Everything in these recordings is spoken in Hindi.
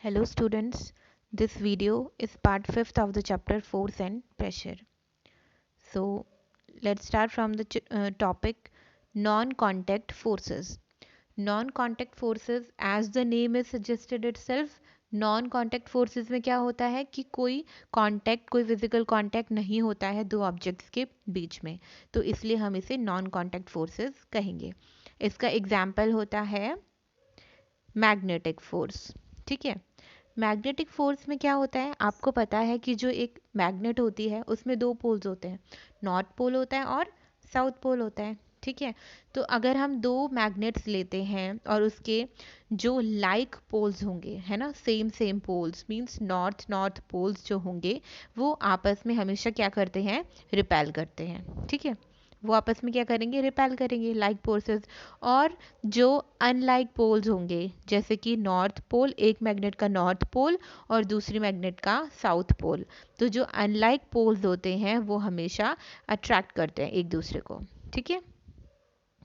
Hello students, this video is part 5th of the chapter Force and Pressure. So let's start from the topic non-contact forces. Non-contact forces, as the name is suggested itself, non-contact forces में क्या होता है कि कोई फिजिकल कांटेक्ट नहीं होता है दो ऑब्जेक्ट्स के बीच में, तो इसलिए हम इसे नॉन कॉन्टैक्ट फोर्सेस कहेंगे. इसका एग्जाम्पल होता है मैग्नेटिक फोर्स. ठीक है, मैग्नेटिक फोर्स में क्या होता है, आपको पता है कि जो एक मैग्नेट होती है उसमें दो पोल्स होते हैं, नॉर्थ पोल होता है और साउथ पोल होता है. ठीक है, तो अगर हम दो मैग्नेट्स लेते हैं और उसके जो लाइक पोल्स होंगे, है ना, same same poles means north north poles जो होंगे वो आपस में हमेशा क्या करते हैं, रिपेल करते हैं. ठीक है, वो आपस में क्या करेंगे, रिपेल करेंगे, लाइक फोर्सेस. और जो अनलाइक पोल्स होंगे, जैसे कि नॉर्थ पोल, एक मैग्नेट का नॉर्थ पोल और दूसरी मैग्नेट का साउथ पोल, तो जो अनलाइक पोल्स होते हैं वो हमेशा अट्रैक्ट करते हैं एक दूसरे को. ठीक है,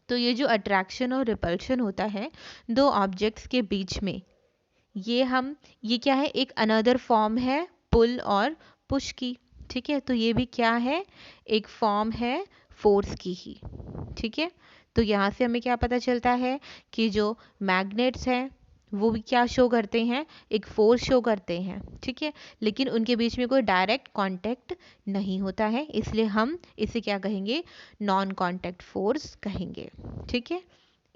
तो ये जो अट्रैक्शन और रिपल्शन होता है दो ऑब्जेक्ट्स के बीच में, ये क्या है, एक अनदर फॉर्म है पुल और पुश की. ठीक है, तो ये भी क्या है, एक फॉर्म है फोर्स की ही. ठीक है, तो यहाँ से हमें क्या पता चलता है कि जो मैग्नेट्स हैं वो भी क्या शो करते हैं, एक फोर्स शो करते हैं. ठीक है, लेकिन उनके बीच में कोई डायरेक्ट कांटेक्ट नहीं होता है, इसलिए हम इसे क्या कहेंगे, नॉन कांटेक्ट फोर्स कहेंगे. ठीक है,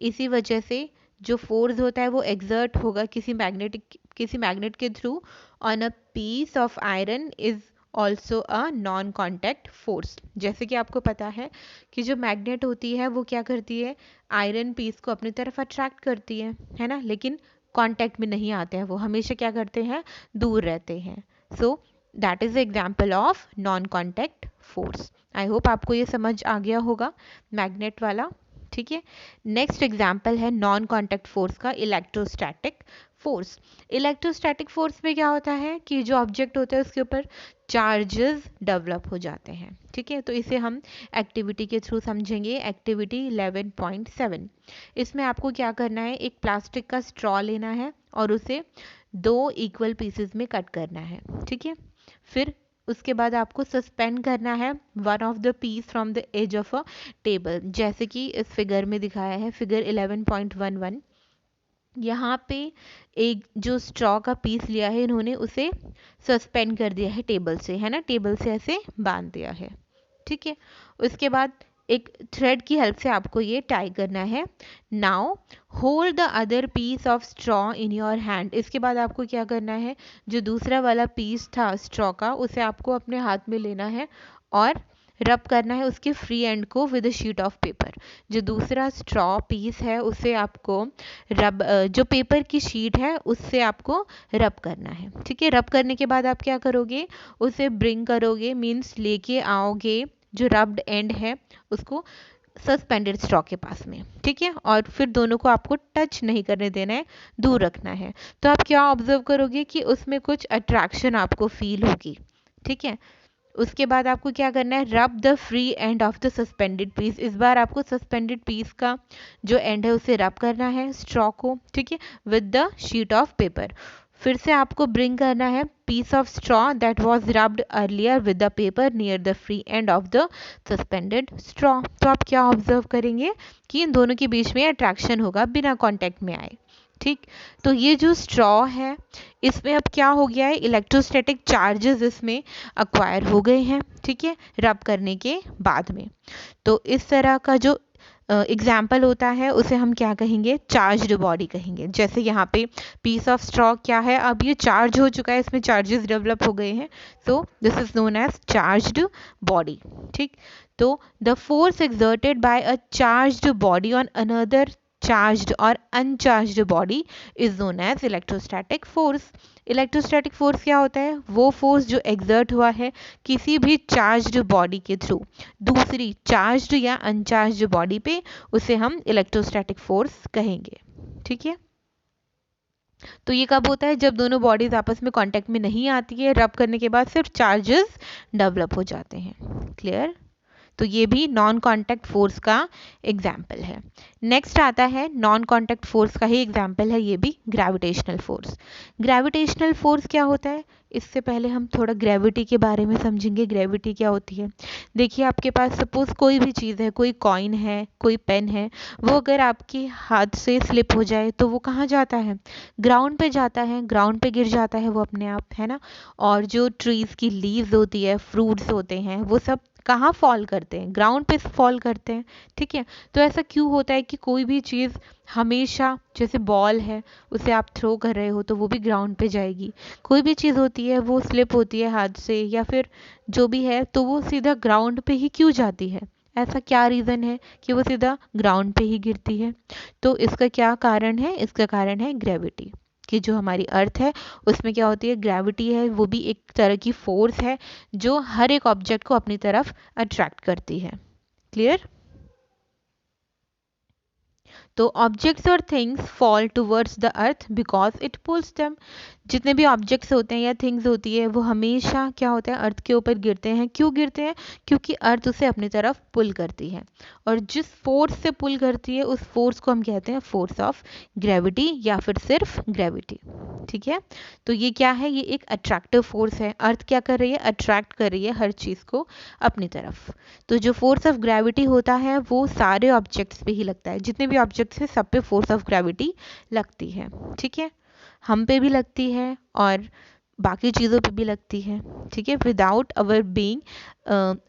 इसी वजह से जो फोर्स होता है वो एग्जर्ट होगा किसी मैग्नेट के through on a piece of iron is also a non contact force. जैसे कि आपको पता है कि जो मैग्नेट होती है वो क्या करती है, आयरन पीस को अपनी तरफ अट्रैक्ट करती है ना, लेकिन कांटेक्ट में नहीं आते हैं, वो हमेशा क्या करते हैं, दूर रहते हैं. So that is example of non contact force. I hope आपको ये समझ आ गया होगा मैग्नेट वाला. ठीक है, नेक्स्ट एग्जाम्पल है नॉन कॉन्टैक्ट फोर्स का इलेक्ट्रोस्टैटिक फोर्स. इलेक्ट्रोस्टैटिक फोर्स में क्या होता है कि जो ऑब्जेक्ट होता है उसके ऊपर चार्जेस डेवलप हो जाते हैं. ठीक है, तो इसे हम एक्टिविटी के थ्रू समझेंगे. एक्टिविटी 11.7. इसमें आपको क्या करना है, एक प्लास्टिक का स्ट्रॉ लेना है और उसे दो इक्वल पीसेस में कट करना है. ठीक है, फिर उसके बाद आपको सस्पेंड करना है one of the piece from the edge of a table, जैसे कि इस फिगर में दिखाया है, फिगर 11.11. यहाँ पे एक जो स्ट्रॉ का पीस लिया है इन्होंने उसे सस्पेंड कर दिया है टेबल से, है ना, टेबल से ऐसे बांध दिया है. ठीक है, उसके बाद एक थ्रेड की हेल्प से आपको ये टाई करना है. Now hold the other piece of straw in your hand. इसके बाद आपको क्या करना है, जो दूसरा वाला पीस था स्ट्रॉ का उसे आपको अपने हाथ में लेना है और रब करना है उसके फ्री एंड को with a sheet of paper. जो दूसरा स्ट्रॉ पीस है उसे आपको जो पेपर की शीट है उससे आपको रब करना है. ठीक है, रब करने के बाद आप क्या करोगे, उसे ब्रिंग करोगे, मीन्स लेके आओगे जो रब्ड एंड है उसको सस्पेंडेड स्ट्रॉ के पास में. ठीक है, और फिर दोनों को आपको टच नहीं करने देना है, दूर रखना है. तो आप क्या ऑब्जर्व करोगे कि उसमें कुछ अट्रैक्शन आपको फील होगी. ठीक है, उसके बाद आपको क्या करना है, rub the free end of the suspended piece. इस बार आपको सस्पेंडेड पीस का जो एंड है उसे रब करना है स्ट्रॉ को. ठीक है, with the sheet of paper. फिर से आपको ब्रिंग करना है piece of straw that was rubbed earlier with the paper near the free end of the suspended straw. तो आप क्या ऑब्जर्व करेंगे कि इन दोनों के बीच में अट्रैक्शन होगा बिना कांटेक्ट में आए. ठीक, तो ये जो स्ट्रॉ है इसमें अब क्या हो गया है, इलेक्ट्रोस्टैटिक चार्जेस इसमें अक्वायर हो गए हैं. ठीक है, रब करने के बाद में. तो इस तरह का जो एग्जाम्पल होता है उसे हम क्या कहेंगे, चार्ज्ड बॉडी कहेंगे. जैसे यहाँ पे पीस ऑफ स्ट्रॉ क्या है, अब ये चार्ज हो चुका है, इसमें चार्जेस डेवलप हो गए हैं, so this is known as charged body. ठीक, तो the force exerted by a charged body on another charged और uncharged body is known as electrostatic force. Electrostatic force क्या होता है, वो फोर्स जो एग्जर्ट हुआ है किसी भी चार्ज्ड बॉडी के थ्रू दूसरी चार्ज्ड या अनचार्ज्ड बॉडी पे, उसे हम इलेक्ट्रोस्टैटिक फोर्स कहेंगे. ठीक है, तो ये कब होता है, जब दोनों बॉडीज आपस में कांटेक्ट में नहीं आती है, रब करने के बाद सिर्फ चार्जेस डेवलप हो जाते हैं. क्लियर. तो ये भी नॉन कांटेक्ट फोर्स का एग्जाम्पल है। नेक्स्ट आता है नॉन कांटेक्ट फोर्स का ही एग्जाम्पल है ये भी, ग्रेविटेशनल फोर्स। ग्रेविटेशनल फोर्स क्या होता है, इससे पहले हम थोड़ा ग्रेविटी के बारे में समझेंगे। ग्रेविटी क्या होती है, देखिए आपके पास सपोज कोई भी चीज़ है, कोई कॉइन है, कोई पेन है, वो अगर आपके हाथ से स्लिप हो जाए तो वो कहाँ जाता है, ग्राउंड पे जाता है, ग्राउंड पे गिर जाता है वो अपने आप, है ना। और जो ट्रीज़ की लीव्स होती है, फ्रूट्स होते हैं, वो सब कहाँ फॉल करते हैं, ग्राउंड पे फॉल करते हैं, ठीक है। तो ऐसा क्यों होता है कि कोई भी चीज़ हमेशा, जैसे बॉल है उसे आप थ्रो कर रहे हो तो वो भी ग्राउंड पे जाएगी, कोई भी चीज़ होती है वो स्लिप होती है हाथ से या फिर जो भी है तो वो सीधा ग्राउंड पे ही क्यों जाती है, ऐसा क्या रीज़न है कि वो सीधा ग्राउंड पे ही गिरती है। तो इसका क्या कारण है, इसका कारण है ग्रेविटी, कि जो हमारी अर्थ है उसमें क्या होती है, ग्रेविटी है, वो भी एक तरह की फोर्स है जो हर एक ऑब्जेक्ट को अपनी तरफ अट्रैक्ट करती है। क्लियर। तो ऑब्जेक्ट्स और things fall towards the earth because it pools them. जितने भी ऑब्जेक्ट्स होते हैं या थिंग्स होती है वो हमेशा क्या होता है, अर्थ के ऊपर गिरते हैं। क्यों गिरते हैं, क्योंकि अर्थ उसे अपनी तरफ पुल करती है, और जिस फोर्स से पुल करती है उस फोर्स को हम कहते हैं फोर्स ऑफ ग्रेविटी या फिर सिर्फ ग्रेविटी। ठीक है, तो ये क्या है, ये एक अट्रैक्टिव फोर्स है। अर्थ क्या कर रही है, अट्रैक्ट कर रही है हर चीज़ को अपनी तरफ। तो जो फोर्स ऑफ ग्रेविटी होता है वो सारे ऑब्जेक्ट्स पे ही लगता है, जितने भी ऑब्जेक्ट्स हैं सब पे फोर्स ऑफ ग्रेविटी लगती है। ठीक है, हम पे भी लगती है और बाकी चीज़ों पे भी लगती है। ठीक है, without our being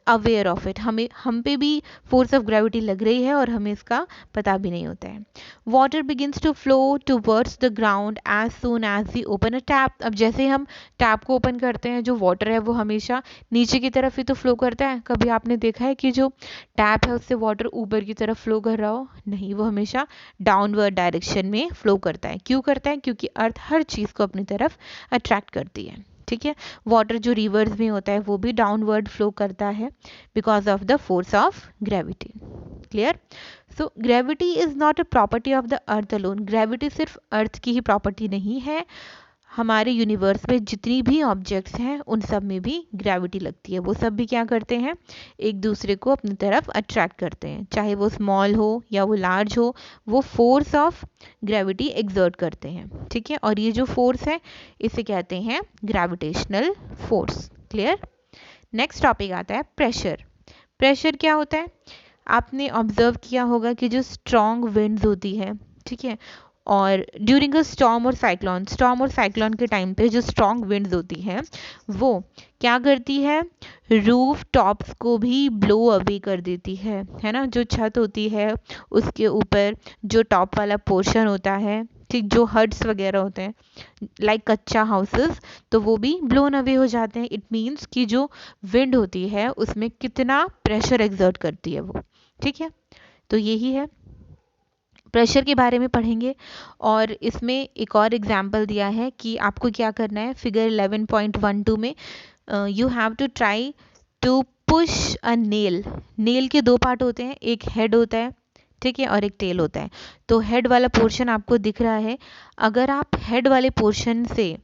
aware of it, हमें हम पे भी फोर्स ऑफ ग्रेविटी लग रही है और हमें इसका पता भी नहीं होता है। Water begins to flow towards the ground as soon as we open a tap. अब जैसे हम टैप को ओपन करते हैं, जो वाटर है वो हमेशा नीचे की तरफ ही तो फ्लो करता है। कभी आपने देखा है कि जो टैप है उससे वाटर ऊपर की तरफ फ्लो कर रहा हो, नहीं, वो हमेशा डाउनवर्ड डायरेक्शन में फ्लो करता है। क्यों करता है, क्योंकि अर्थ हर चीज़ को अपनी तरफ अट्रैक्ट करती है। ठीक है, वाटर जो रिवर्स में होता है वो भी डाउनवर्ड फ्लो करता है because of the force of gravity. Clear. So gravity is not a property of the earth alone. Gravity सिर्फ अर्थ की ही प्रॉपर्टी नहीं है, हमारे यूनिवर्स में जितनी भी ऑब्जेक्ट्स हैं उन सब में भी ग्रेविटी लगती है। वो सब भी क्या करते हैं, एक दूसरे को अपनी तरफ अट्रैक्ट करते हैं, चाहे वो स्मॉल हो या वो लार्ज हो, वो फोर्स ऑफ ग्रेविटी एग्जर्ट करते हैं। ठीक है, और ये जो फोर्स है इसे कहते हैं gravitational force. Clear. Next topic आता है प्रेशर। प्रेशर क्या होता है, आपने ऑब्जर्व किया होगा कि जो स्ट्रॉन्ग विंड्स होती है, ठीक है, और ड्यूरिंग अ स्टॉर्म और साइक्लोन के टाइम पे जो स्ट्रॉन्ग विंड्स होती हैं वो क्या करती है, रूफ टॉप्स को भी ब्लो अवे कर देती है ना। जो छत होती है उसके ऊपर जो टॉप वाला पोर्शन होता है, ठीक, जो हट्स वगैरह होते हैं लाइक कच्चा हाउसेस, तो वो भी ब्लोन अवे हो जाते हैं। इट मीन्स कि जो विंड होती है उसमें कितना प्रेशर एक्सर्ट करती है वो। ठीक है, तो यही है, प्रेशर के बारे में पढ़ेंगे। और इसमें एक और एग्जाम्पल दिया है कि आपको क्या करना है, फिगर 11.12 में you have to try to push a nail. Nail के दो पार्ट होते हैं, एक हेड होता है, ठीक है, और एक टेल होता है। तो हेड वाला पोर्शन आपको दिख रहा है, अगर आप हेड वाले पोर्शन से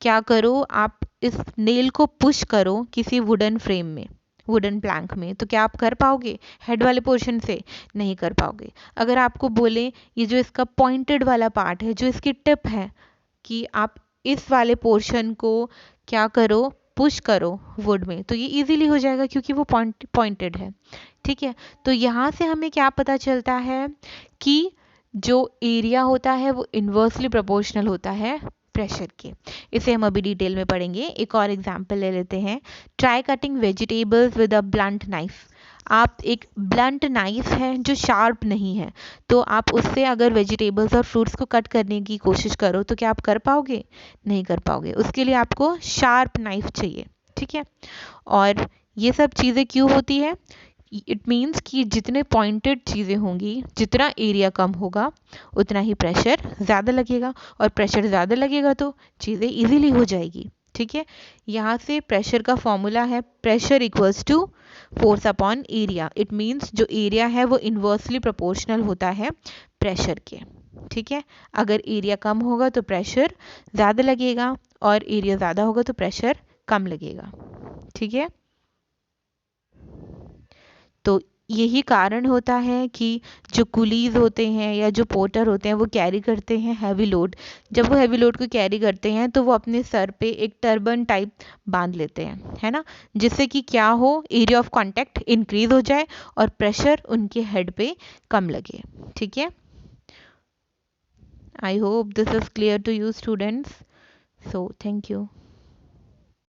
क्या करो, आप इस नेल को पुश करो किसी वुडन फ्रेम में, वुडन प्लैंक में, तो क्या आप कर पाओगे हेड वाले पोर्शन से, नहीं कर पाओगे। अगर आपको बोले ये जो इसका पॉइंटेड वाला पार्ट है, जो इसकी टिप है, कि आप इस वाले पोर्शन को क्या करो, पुश करो वुड में, तो ये इजीली हो जाएगा क्योंकि वो पॉइंटेड है। ठीक है, तो यहाँ से हमें क्या पता चलता है कि जो एरिया होता है वो इन्वर्सली प्रोपोर्शनल होता है प्रेशर के। इसे हम अभी डिटेल में पढ़ेंगे। एक और एग्जांपल ले लेते हैं, try cutting vegetables with a blunt knife. आप एक ब्लंट नाइफ है जो शार्प नहीं है, तो आप उससे अगर वेजिटेबल्स और फ्रूट्स को कट करने की कोशिश करो तो क्या आप कर पाओगे, नहीं कर पाओगे। उसके लिए आपको शार्प नाइफ चाहिए। ठीक है, और ये सब चीज़ें क्यों होती है, इट मीन्स कि जितने पॉइंटेड चीज़ें होंगी, जितना एरिया कम होगा उतना ही प्रेशर ज़्यादा लगेगा, और प्रेशर ज़्यादा लगेगा तो चीज़ें इजीली हो जाएगी। ठीक है, यहाँ से प्रेशर का फॉर्मूला है pressure equals to force upon area. It means जो एरिया है वो इन्वर्सली प्रोपोर्शनल होता है प्रेशर के। ठीक है, अगर एरिया कम होगा तो प्रेशर ज़्यादा लगेगा, और एरिया ज़्यादा होगा तो प्रेशर कम लगेगा। ठीक है, तो यही कारण होता है कि जो कुलीज होते हैं या जो पोर्टर होते हैं वो कैरी करते हैं हैवी लोड। जब वो हैवी लोड को कैरी करते हैं तो वो अपने सर पे एक टर्बन टाइप बांध लेते हैं, है ना, जिससे कि क्या हो, एरिया ऑफ कांटेक्ट इंक्रीज हो जाए और प्रेशर उनके हेड पे कम लगे। ठीक है, I hope this is clear to you students, so thank you.